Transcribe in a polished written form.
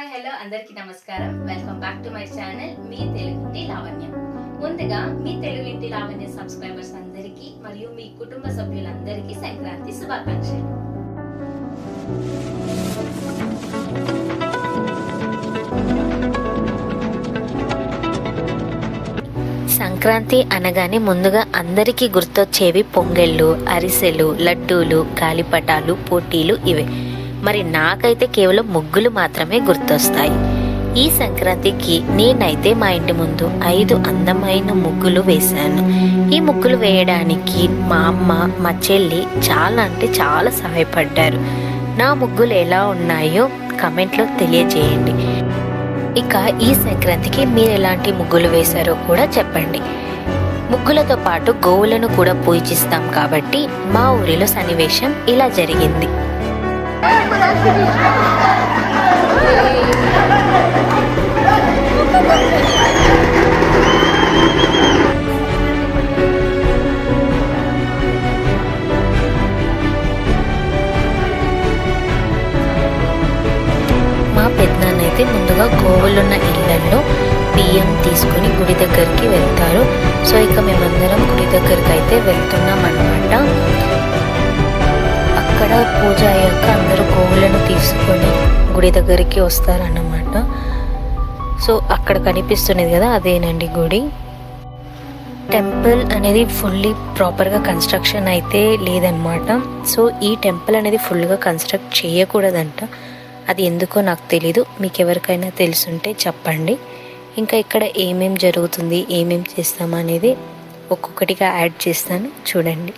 Hi hello అందరికీ నమస్కారం. Welcome back to my channel మీ తెలుగింటి లావణ్య. ముందుగా మీ తెలుగింటి లావణ్య సబ్స్క్రైబర్స్ అందరికీ మరియు మీ కుటుంబ సభ్యులందరికీ సంక్రాంతి శుభాకాంక్షలు. సంక్రాంతి అనగానే ముందుగా అందరికీ గుర్తొచ్చేవి పొంగళ్ళు, అరిసెలు, లడ్డూలు, గాలిపటాలు, పోటీలు ఇవే. మరి నాకైతే కేవలం ముగ్గులు మాత్రమే గుర్తొస్తాయి. ఈ సంక్రాంతికి నేనైతే మా ఇంటి ముందు 5 అందమైన ముగ్గులు వేశాను. ఈ ముగ్గులు వేయడానికి మా అమ్మ, మా చెల్లి చాలా అంటే చాలా సహాయపడ్డారు. నా ముగ్గులు ఎలా ఉన్నాయో కమెంట్లో తెలియజేయండి. ఇక ఈ సంక్రాంతికి మీరు ఎలాంటి ముగ్గులు వేశారో కూడా చెప్పండి. ముగ్గులతో పాటు గోవులను కూడా పూజిస్తాం కాబట్టి మా ఊరిలో సన్నివేశం ఇలా జరిగింది. మా పెద్దనాన్నైతే ముందుగా గోవులున్న ఇళ్లలో బియ్యం తీసుకుని గుడి దగ్గరికి వెళ్తారు. సో ఇక మేమందరం గుడి దగ్గరికి అయితే వెళ్తున్నాం అన్నమాట. అక్కడ పూజ అయ్యాక అందరూ గోవులను తీసుకొని గుడి దగ్గరికి వస్తారన్నమాట. సో అక్కడ కనిపిస్తున్నది కదా, అదేనండి గుడి. టెంపుల్ అనేది ఫుల్లీ ప్రాపర్గా కన్స్ట్రక్షన్ అయితే లేదనమాట. సో ఈ టెంపుల్ అనేది ఫుల్గా కన్స్ట్రక్ట్ చేయకూడదంట. అది ఎందుకో నాకు తెలీదు. మీకు ఎవరికైనా తెలుసుంటే చెప్పండి. ఇంకా ఇక్కడ ఏమేం జరుగుతుంది, ఏమేం చేస్తామనేది ఒక్కొక్కటిగా యాడ్ చేస్తాను, చూడండి.